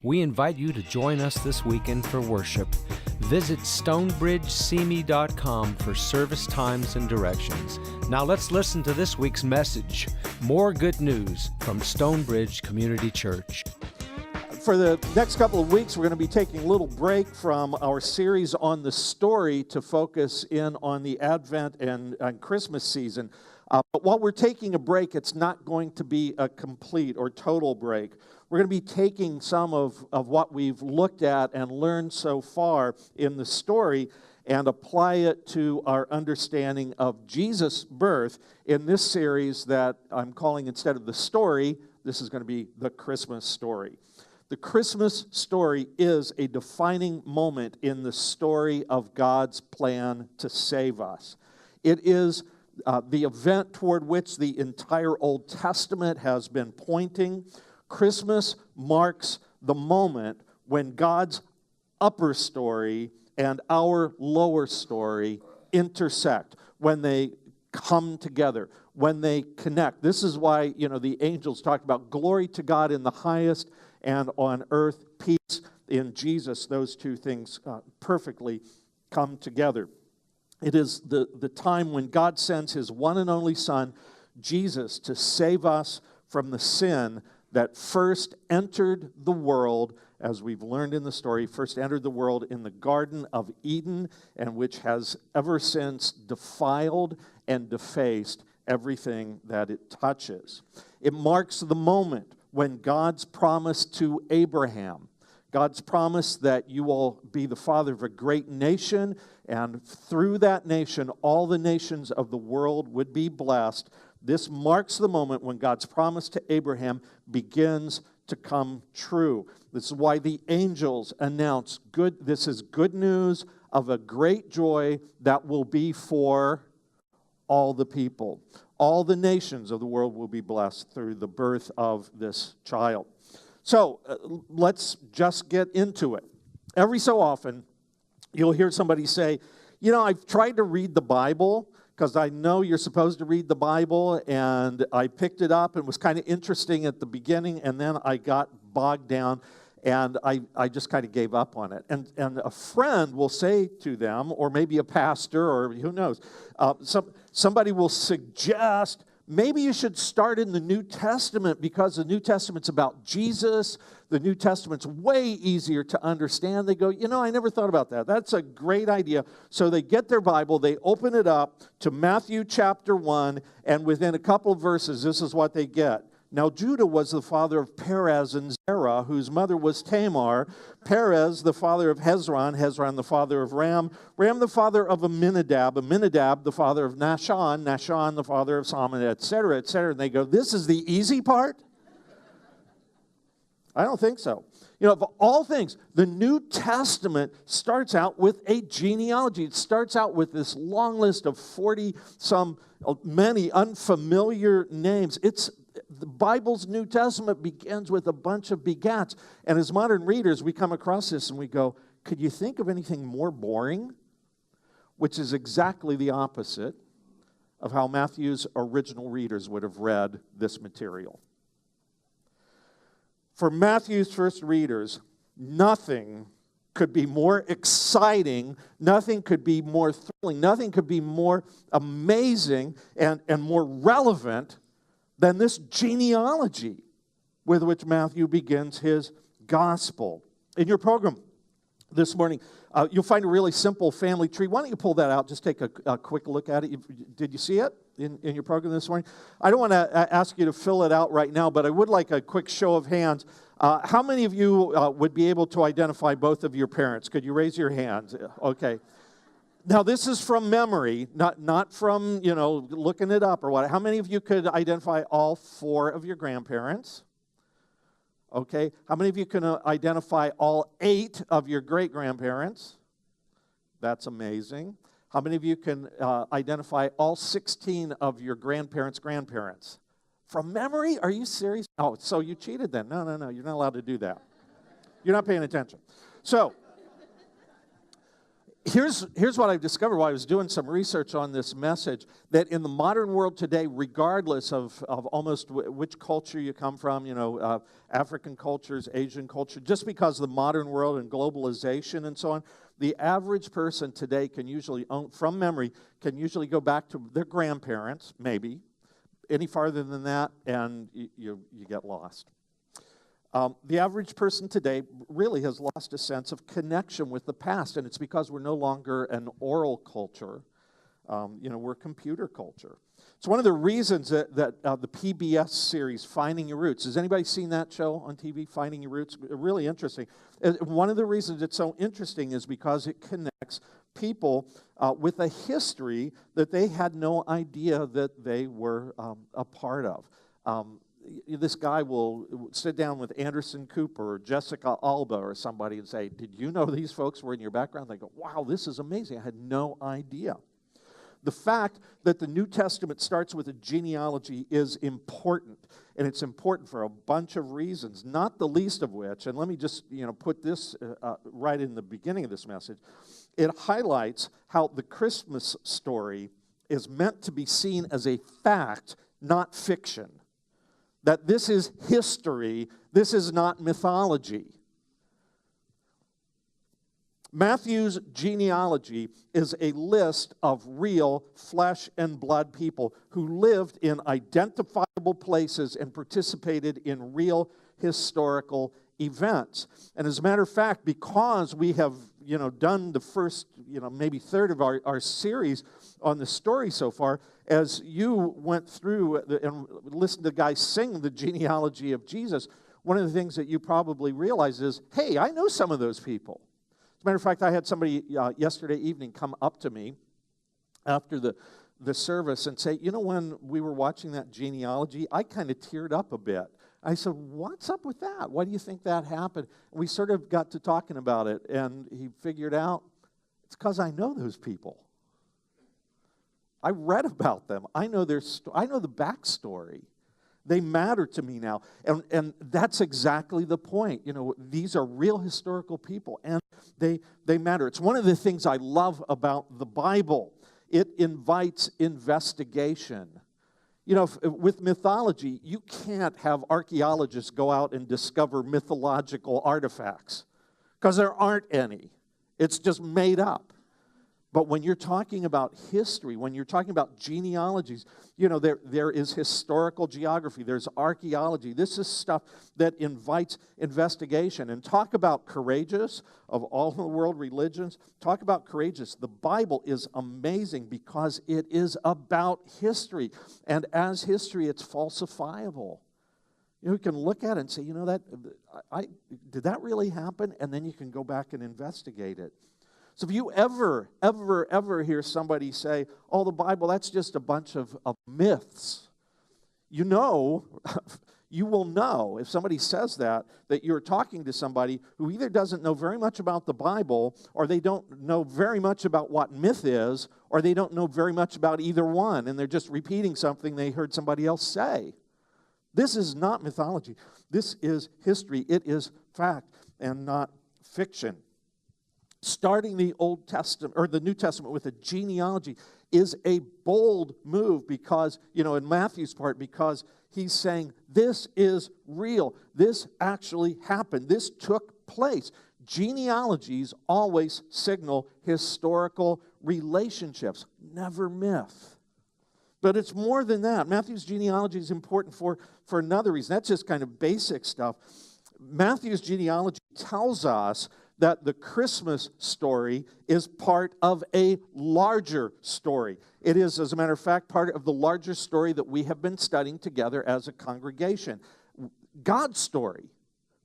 We invite you to join us this weekend for worship. Visit stonebridgesimi.com for service times and directions. Now let's listen to this week's message. More good news from Stonebridge Community Church. For the next couple of weeks, we're going to be taking a little break from our series on the story to focus in on the Advent and Christmas season. But while we're taking a break, it's not going to be a complete or total break. We're going to be taking some of what we've looked at and learned so far in the story and apply it to our understanding of Jesus' birth in this series that I'm calling, instead of the story, this is going to be the Christmas story. The Christmas story is a defining moment in the story of God's plan to save us. It is the event toward which the entire Old Testament has been pointing. Christmas marks the moment when God's upper story and our lower story intersect, when they come together, when they connect. This is why, the angels talked about glory to God in the highest and on earth peace in Jesus. Those two things perfectly come together. It is the time when God sends His one and only Son, Jesus, to save us from the sin that first entered the world, as we've learned in the story, first entered the world in the Garden of Eden, and which has ever since defiled and defaced everything that it touches. It marks the moment when God's promise to Abraham, God's promise that you will be the father of a great nation, and through that nation, all the nations of the world would be blessed. This marks the moment when God's promise to Abraham begins to come true. This is why the angels announce this is good news of a great joy that will be for all the people. All the nations of the world will be blessed through the birth of this child. So let's just get into it. Every so often, you'll hear somebody say, I've tried to read the Bible because I know you're supposed to read the Bible, and I picked it up and it was kind of interesting at the beginning, and then I got bogged down and I just kind of gave up on it. And a friend will say to them, or maybe a pastor, or who knows, somebody will suggest, maybe you should start in the New Testament because the New Testament's about Jesus. The New Testament's way easier to understand. They go, I never thought about that. That's a great idea. So they get their Bible, they open it up to Matthew chapter 1, and within a couple of verses, this is what they get. Now Judah was the father of Perez and Zerah, whose mother was Tamar. Perez, the father of Hezron. Hezron, the father of Ram. Ram, the father of Amminadab. Amminadab, the father of Nahshon. Nahshon, the father of Salmon, etc., etc. And they go, this is the easy part? I don't think so. Of all things, the New Testament starts out with a genealogy. It starts out with this long list of 40-some, many unfamiliar names. The Bible's New Testament begins with a bunch of begats. And as modern readers, we come across this and we go, could you think of anything more boring? Which is exactly the opposite of how Matthew's original readers would have read this material. For Matthew's first readers, nothing could be more exciting, nothing could be more thrilling, nothing could be more amazing and more relevant than this genealogy with which Matthew begins his gospel. In your program this morning, you'll find a really simple family tree. Why don't you pull that out? Just take a quick look at it. Did you see it in your program this morning? I don't want to ask you to fill it out right now, but I would like a quick show of hands. How many of you would be able to identify both of your parents? Could you raise your hands? Okay. Now, this is from memory, not from, looking it up or what. How many of you could identify all four of your grandparents? Okay. How many of you can identify all 8 of your great-grandparents? That's amazing. How many of you can identify all 16 of your grandparents' grandparents? From memory? Are you serious? Oh, so you cheated then. No. You're not allowed to do that. You're not paying attention. So, Here's what I've discovered while I was doing some research on this message, that in the modern world today, regardless of almost which culture you come from, African cultures, Asian culture, just because of the modern world and globalization and so on, the average person today can usually, from memory, can usually go back to their grandparents, maybe, any farther than that, and you get lost. The average person today really has lost a sense of connection with the past, and it's because we're no longer an oral culture. We're a computer culture. It's one of the reasons that the PBS series, Finding Your Roots, has anybody seen that show on TV, Finding Your Roots? Really interesting. One of the reasons it's so interesting is because it connects people with a history that they had no idea that they were a part of. This guy will sit down with Anderson Cooper or Jessica Alba or somebody and say, did you know these folks were in your background? They go, wow, this is amazing. I had no idea. The fact that the New Testament starts with a genealogy is important, and it's important for a bunch of reasons, not the least of which, and let me just put this right in the beginning of this message, it highlights how the Christmas story is meant to be seen as a fact, not fiction. That this is history, this is not mythology. Matthew's genealogy is a list of real flesh and blood people who lived in identifiable places and participated in real historical events. And as a matter of fact, because we have done the first maybe third of our series on the story so far, as you went through and listened to guys sing the genealogy of Jesus, one of the things that you probably realize is, hey, I know some of those people. As a matter of fact, I had somebody yesterday evening come up to me after the service and say, when we were watching that genealogy, I kind of teared up a bit. I said, what's up with that? Why do you think that happened? And we sort of got to talking about it, and he figured out, it's because I know those people. I read about them. I know I know the backstory. They matter to me now. And that's exactly the point. These are real historical people, and they matter. It's one of the things I love about the Bible. It invites investigation. With mythology, you can't have archaeologists go out and discover mythological artifacts because there aren't any. It's just made up. But when you're talking about history, when you're talking about genealogies, there is historical geography, there's archaeology. This is stuff that invites investigation. And talk about courageous, of all the world religions, talk about courageous. The Bible is amazing because it is about history. And as history, it's falsifiable. You can look at it and say, did that really happen? And then you can go back and investigate it. So if you ever hear somebody say, the Bible, that's just a bunch of myths, you will know, if somebody says that you're talking to somebody who either doesn't know very much about the Bible, or they don't know very much about what myth is, or they don't know very much about either one, and they're just repeating something they heard somebody else say. This is not mythology. This is history. It is fact and not fiction. Starting the Old Testament or the New Testament with a genealogy is a bold move because, in Matthew's part, because he's saying this is real. This actually happened. This took place. Genealogies always signal historical relationships, never myth. But it's more than that. Matthew's genealogy is important for another reason. That's just kind of basic stuff. Matthew's genealogy tells us that the Christmas story is part of a larger story. It is, as a matter of fact, part of the larger story that we have been studying together as a congregation. God's story,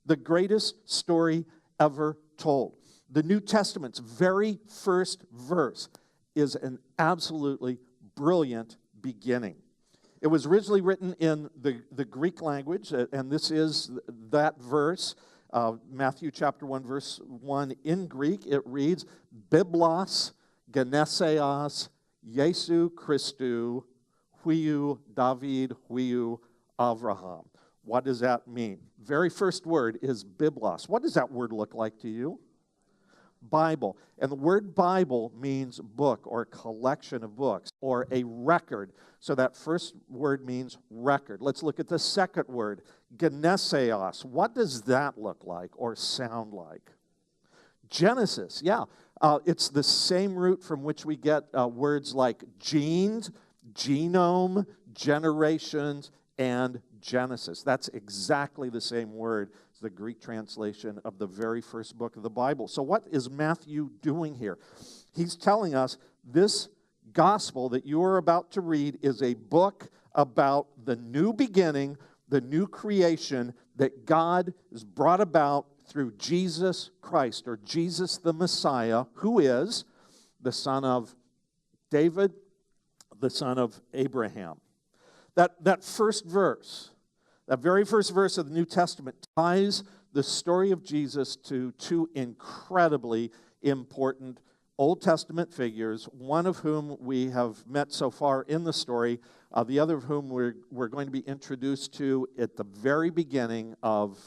the greatest story ever told. The New Testament's very first verse is an absolutely brilliant beginning. It was originally written in the Greek language, and this is that verse. Matthew chapter 1, verse 1, in Greek, it reads, Biblos geneseos Jesu Christou, huiou David, huiou Avraham. What does that mean? Very first word is Biblos. What does that word look like to you? Bible. And the word Bible means book or collection of books or a record. So that first word means record. Let's look at the second word, geneseos. What does that look like or sound like? Genesis, yeah. It's the same root from which we get words like genes, genome, generations, and Genesis. That's exactly the same word as the Greek translation of the very first book of the Bible. So what is Matthew doing here? He's telling us this gospel that you are about to read is a book about the new beginning, the new creation that God has brought about through Jesus Christ, or Jesus the Messiah, who is the son of David, the son of Abraham. That first verse, that very first verse of the New Testament ties the story of Jesus to two incredibly important Old Testament figures, one of whom we have met so far in the story, the other of whom we're going to be introduced to at the very beginning of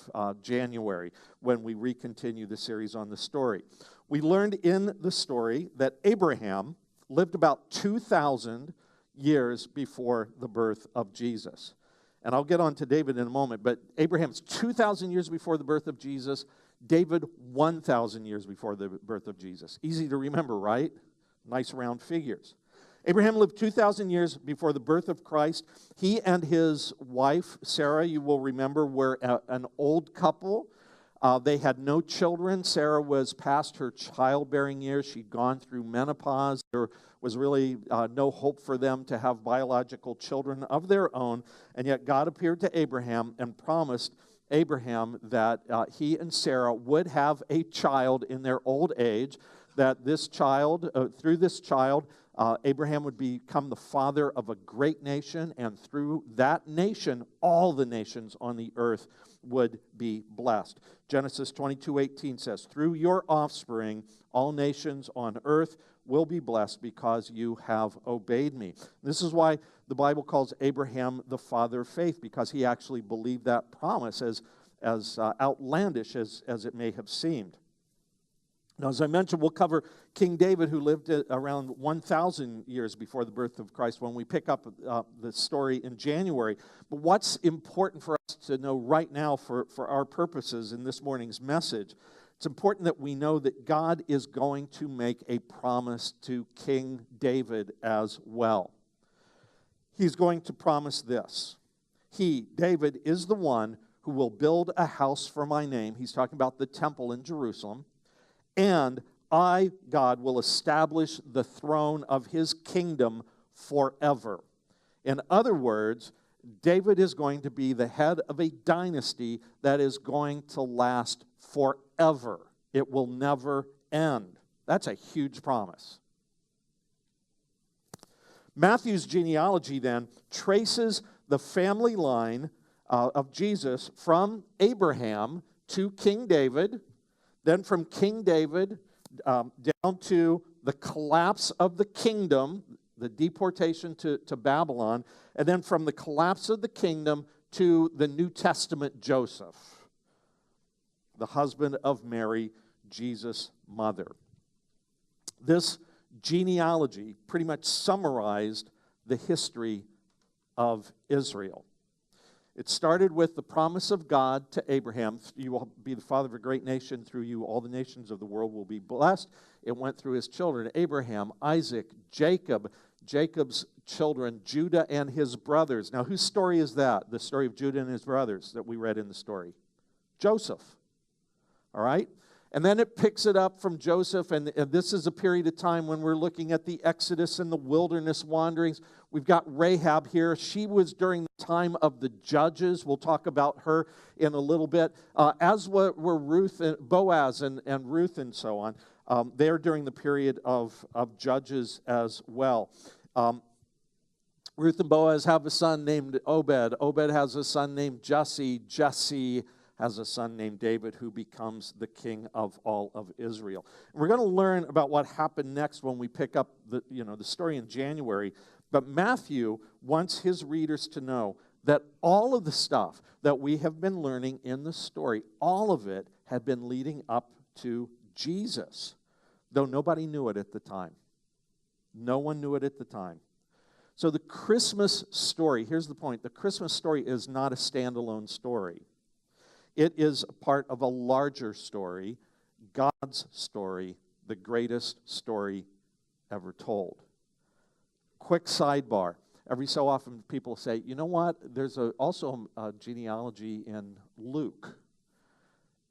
January when we recontinue the series on the story. We learned in the story that Abraham lived about 2,000 years before the birth of Jesus. And I'll get on to David in a moment, but Abraham's 2,000 years before the birth of Jesus, David 1,000 years before the birth of Jesus. Easy to remember, right? Nice round figures. Abraham lived 2,000 years before the birth of Christ. He and his wife, Sarah, you will remember, were an old couple. They had no children. Sarah was past her childbearing years. She'd gone through menopause. There was really no hope for them to have biological children of their own. And yet God appeared to Abraham and promised Abraham that he and Sarah would have a child in their old age, that this child, through this child, Abraham would become the father of a great nation, and through that nation, all the nations on the earth would be blessed. Genesis 22:18 says, "Through your offspring, all nations on earth will be blessed because you have obeyed me." This is why the Bible calls Abraham the father of faith, because he actually believed that promise, as outlandish as it may have seemed. Now, as I mentioned, we'll cover King David, who lived around 1,000 years before the birth of Christ when we pick up the story in January. But what's important for us to know right now for our purposes in this morning's message, it's important that we know that God is going to make a promise to King David as well. He's going to promise this. He, David, is the one who will build a house for my name. He's talking about the temple in Jerusalem. And I, God, will establish the throne of his kingdom forever. In other words, David is going to be the head of a dynasty that is going to last forever. It will never end. That's a huge promise. Matthew's genealogy then traces the family line of Jesus from Abraham to King David, then from King David down to the collapse of the kingdom, the deportation to Babylon, and then from the collapse of the kingdom to the New Testament Joseph, the husband of Mary, Jesus' mother. This genealogy pretty much summarized the history of Israel. It started with the promise of God to Abraham, you will be the father of a great nation, through you all the nations of the world will be blessed. It went through his children, Abraham, Isaac, Jacob, Jacob's children, Judah and his brothers. Now, whose story is that? The story of Judah and his brothers that we read in the story. Joseph. All right? And then it picks it up from Joseph, and this is a period of time when we're looking at the Exodus and the wilderness wanderings. We've got Rahab here. She was during the time of the judges. We'll talk about her in a little bit. As were Ruth and Boaz and Ruth and so on. They're during the period of judges as well. Ruth and Boaz have a son named Obed. Obed has a son named Jesse. Jesse has a son named David, who becomes the king of all of Israel. And we're going to learn about what happened next when we pick up the story in January. But Matthew wants his readers to know that all of the stuff that we have been learning in the story, all of it had been leading up to Jesus. though nobody knew it at the time. No one knew it at the time. So the Christmas story, here's the point, the Christmas story is not a standalone story. It is a part of a larger story, God's story, the greatest story ever told. Quick sidebar. Every so often people say, you know what, there's also a genealogy in Luke.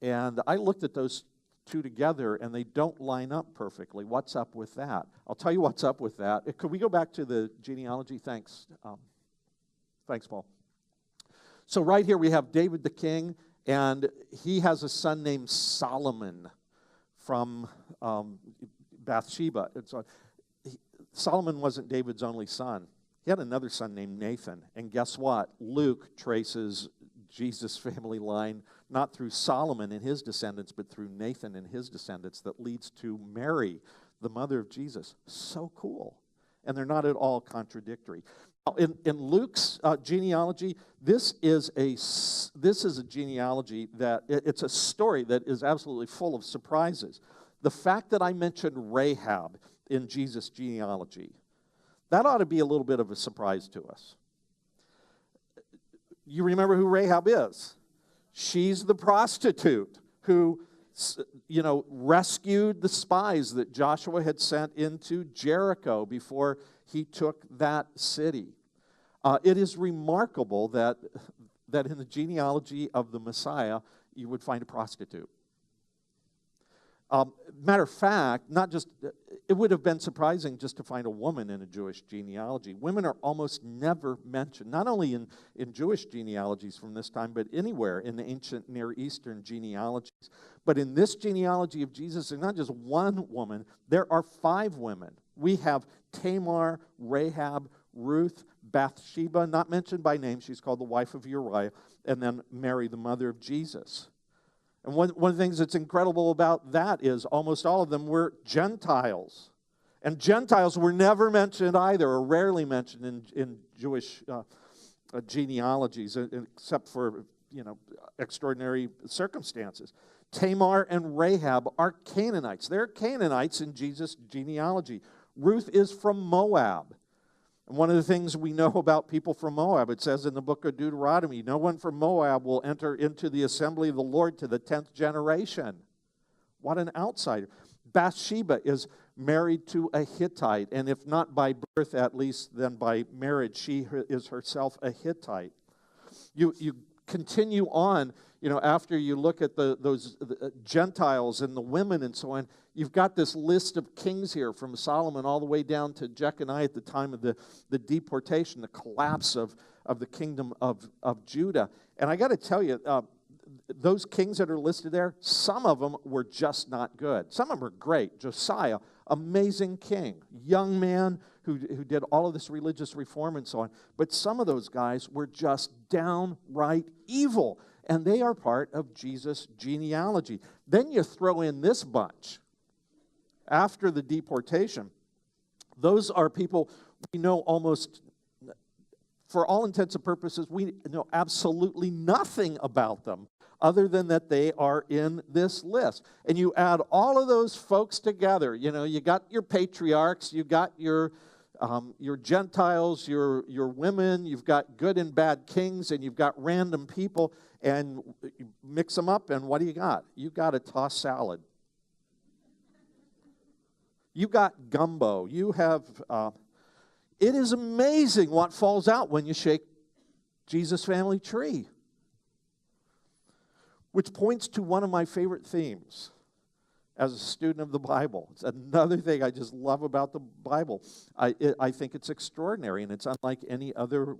And I looked at those two together, and they don't line up perfectly. What's up with that? I'll tell you what's up with that. Could we go back to the genealogy? Thanks. Thanks, Paul. So right here we have David the king, and he has a son named Solomon from Bathsheba. And so Solomon wasn't David's only son. He had another son named Nathan. And guess what? Luke traces Jesus' family line not through Solomon and his descendants, but through Nathan and his descendants, that leads to Mary, the mother of Jesus. So cool. And they're not at all contradictory. Now, in Luke's genealogy, this is a genealogy that, it's a story that is absolutely full of surprises. The fact that I mentioned Rahab in Jesus' genealogy, that ought to be a little bit of a surprise to us. You remember who Rahab is? She's the prostitute who, rescued the spies that Joshua had sent into Jericho before he took that city. It is remarkable that in the genealogy of the Messiah, you would find a prostitute. Matter of fact, it would have been surprising just to find a woman in a Jewish genealogy. Women are almost never mentioned, not only in Jewish genealogies from this time, but anywhere in the ancient Near Eastern genealogies. But in this genealogy of Jesus, there's not just one woman, there are 5 women. We have Tamar, Rahab, Ruth, Bathsheba, not mentioned by name, she's called the wife of Uriah, and then Mary, the mother of Jesus. And one of the things that's incredible about that is almost all of them were Gentiles. And Gentiles were never mentioned either, or rarely mentioned in Jewish genealogies, except for, extraordinary circumstances. Tamar and Rahab are Canaanites. They're Canaanites in Jesus' genealogy. Ruth is from Moab. And one of the things we know about people from Moab, it says in the book of Deuteronomy, no one from Moab will enter into the assembly of the Lord to the 10th generation. What an outsider. Bathsheba is married to a Hittite, and if not by birth, at least then by marriage, she is herself a Hittite. You continue on, after you look at those Gentiles and the women and so on, you've got this list of kings here from Solomon all the way down to Jeconiah at the time of the deportation, the collapse of the kingdom of Judah. And I got to tell you, those kings that are listed there, some of them were just not good. Some of them are great. Josiah, amazing king, young man who did all of this religious reform and so on. But some of those guys were just downright evil. And they are part of Jesus' genealogy. Then you throw in this bunch. After the deportation, those are people we know almost, for all intents and purposes, we know absolutely nothing about them other than that they are in this list. And you add all of those folks together. You got your patriarchs, you got your Gentiles, your women, you've got good and bad kings, and you've got random people, and you mix them up, and what do you got? You got a tossed salad. You got gumbo. You have, it is amazing what falls out when you shake Jesus' family tree. Which points to one of my favorite themes as a student of the Bible. It's another thing I just love about the Bible. I think it's extraordinary, and it's unlike any other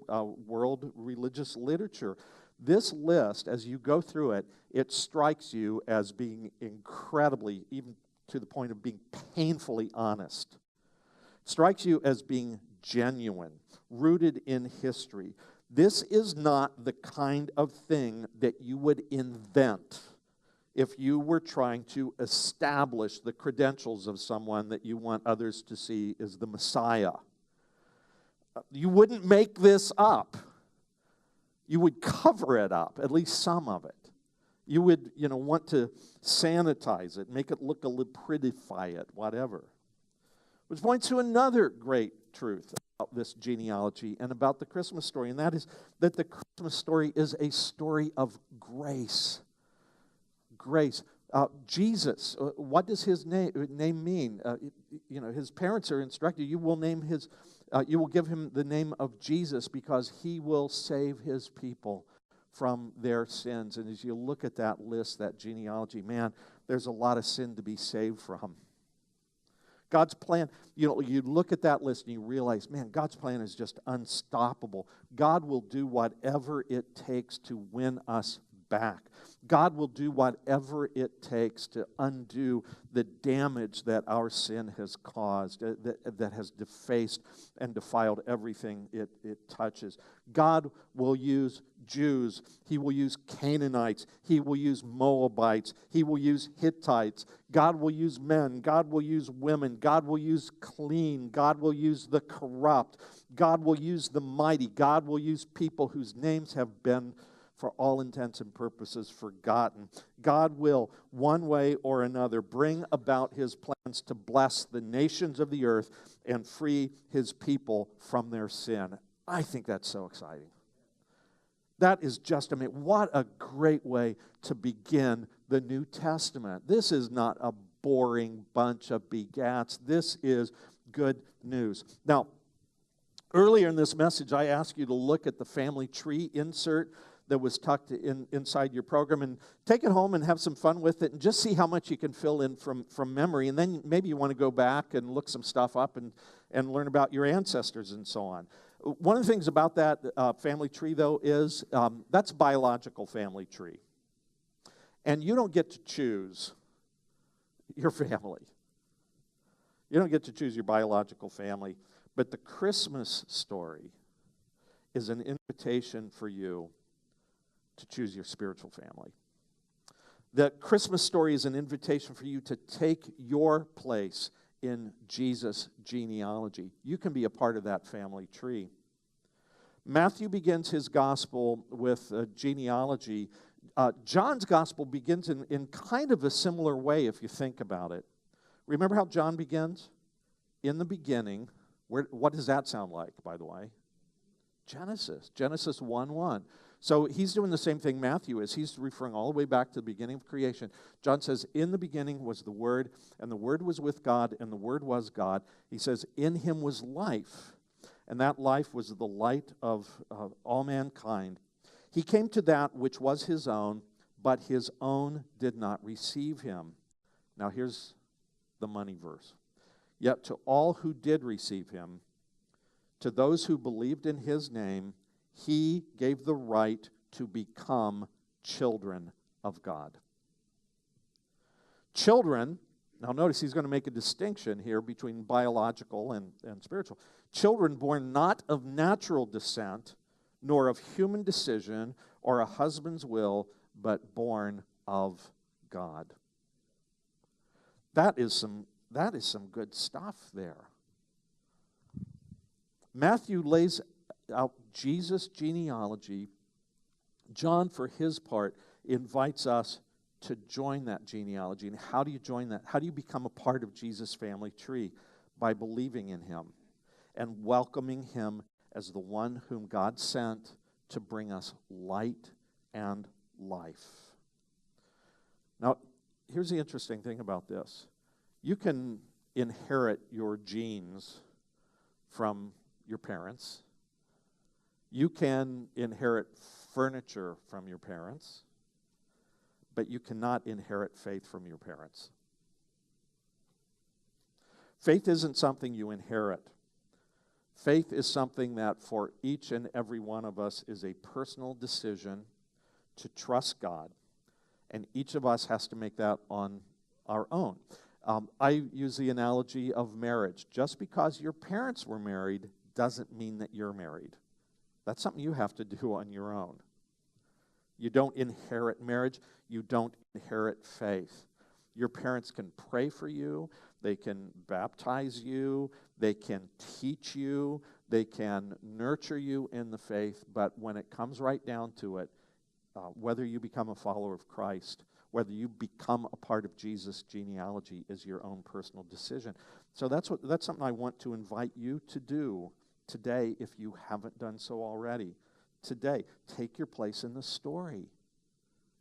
world religious literature. This list, as you go through it, it strikes you as being incredibly, even to the point of being painfully honest. It strikes you as being genuine, rooted in history. This is not the kind of thing that you would invent if you were trying to establish the credentials of someone that you want others to see as the Messiah. You wouldn't make this up. You would cover it up, at least some of it. You would, want to sanitize it, make it look prettify it, whatever. Which points to another great truth about this genealogy and about the Christmas story, and that is that the Christmas story is a story of grace. Grace. Jesus, what does his name mean? His parents are instructed, you will give him the name of Jesus because he will save his people from their sins. And as you look at that list, that genealogy, man, there's a lot of sin to be saved from. God's plan, you look at that list and you realize, man, God's plan is just unstoppable. God will do whatever it takes to win us back. God will do whatever it takes to undo the damage that our sin has caused, that has defaced and defiled everything it touches. God will use Jews. He will use Canaanites. He will use Moabites. He will use Hittites. God will use men. God will use women. God will use clean. God will use the corrupt. God will use the mighty. God will use people whose names have been, for all intents and purposes, forgotten. God will, one way or another, bring about his plans to bless the nations of the earth and free his people from their sin. I think that's so exciting. That is just, what a great way to begin the New Testament. This is not a boring bunch of begats. This is good news. Now, earlier in this message, I asked you to look at the family tree insert that was tucked inside your program and take it home and have some fun with it and just see how much you can fill in from memory. And then maybe you want to go back and look some stuff up and learn about your ancestors and so on. One of the things about that family tree, though, is that's biological family tree. And you don't get to choose your family. You don't get to choose your biological family. But the Christmas story is an invitation for you to choose your spiritual family. The Christmas story is an invitation for you to take your place in Jesus' genealogy. You can be a part of that family tree. Matthew begins his gospel with a genealogy. John's gospel begins in kind of a similar way if you think about it. Remember how John begins? In the beginning. What does that sound like, by the way? Genesis 1:1. So he's doing the same thing Matthew is. He's referring all the way back to the beginning of creation. John says, in the beginning was the Word, and the Word was with God, and the Word was God. He says, in him was life, and that life was the light of all mankind. He came to that which was his own, but his own did not receive him. Now here's the money verse. Yet to all who did receive him, to those who believed in his name, he gave the right to become children of God. Children, now notice he's going to make a distinction here between biological and spiritual. Children born not of natural descent, nor of human decision or a husband's will, but born of God. That is some good stuff there. Matthew lays out Jesus' genealogy. John, for his part, invites us to join that genealogy. And how do you join that? How do you become a part of Jesus' family tree? By believing in him and welcoming him as the one whom God sent to bring us light and life. Now, here's the interesting thing about this. You can inherit your genes from your parents. You can inherit furniture from your parents, but you cannot inherit faith from your parents. Faith isn't something you inherit. Faith is something that for each and every one of us is a personal decision to trust God, and each of us has to make that on our own. I use the analogy of marriage. Just because your parents were married doesn't mean that you're married. That's something you have to do on your own. You don't inherit marriage. You don't inherit faith. Your parents can pray for you. They can baptize you. They can teach you. They can nurture you in the faith. But when it comes right down to it, whether you become a follower of Christ, whether you become a part of Jesus' genealogy is your own personal decision. So that's something I want to invite you to do today if you haven't done so already. Today, take your place in the story.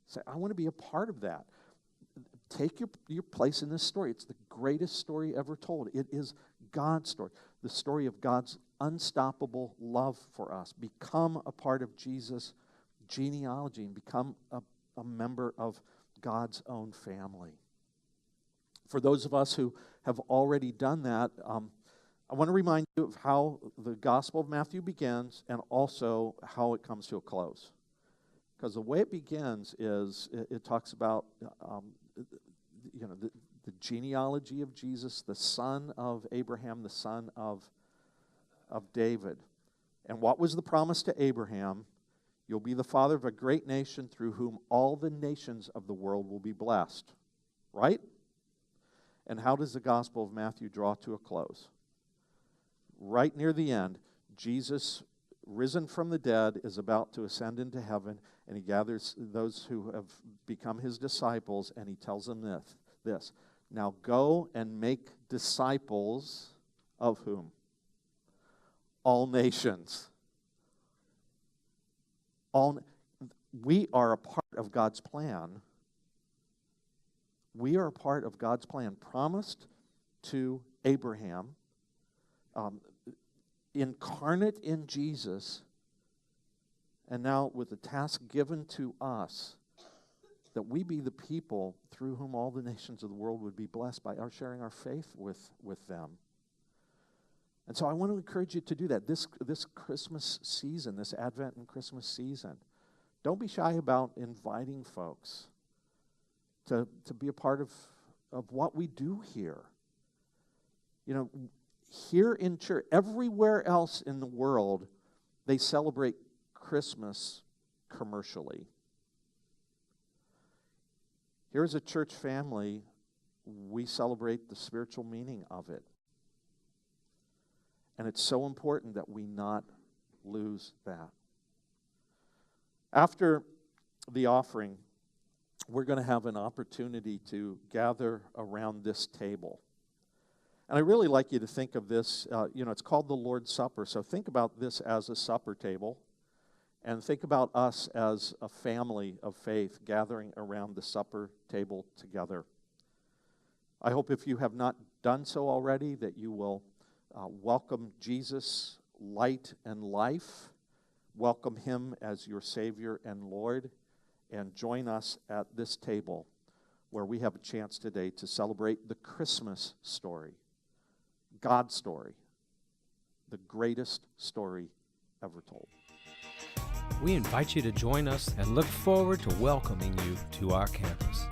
Say, I want to be a part of that. Take your place in this story. It's the greatest story ever told. It is God's story, the story of God's unstoppable love for us. Become a part of Jesus' genealogy and become a member of God's own family. For those of us who have already done that, I want to remind you of how the Gospel of Matthew begins and also how it comes to a close. Because the way it begins is it talks about the genealogy of Jesus, the son of Abraham, the son of David. And what was the promise to Abraham? You'll be the father of a great nation through whom all the nations of the world will be blessed. Right? And how does the Gospel of Matthew draw to a close? Right near the end, Jesus, risen from the dead, is about to ascend into heaven, and he gathers those who have become his disciples, and he tells them this. Now go and make disciples of whom? All nations. We are a part of God's plan. We are a part of God's plan promised to Abraham, incarnate in Jesus, and now with the task given to us that we be the people through whom all the nations of the world would be blessed by our sharing our faith with them. And so I want to encourage you to do that this Christmas season, this Advent and Christmas season. Don't be shy about inviting folks to be a part of what we do here. You know, here in church, everywhere else in the world, they celebrate Christmas commercially. Here as a church family, we celebrate the spiritual meaning of it. And it's so important that we not lose that. After the offering, we're going to have an opportunity to gather around this table. And I really like you to think of this, it's called the Lord's Supper. So think about this as a supper table. And think about us as a family of faith gathering around the supper table together. I hope if you have not done so already that you will welcome Jesus, light and life. Welcome him as your Savior and Lord. And join us at this table where we have a chance today to celebrate the Christmas story. God's story. The greatest story ever told. We invite you to join us and look forward to welcoming you to our campus.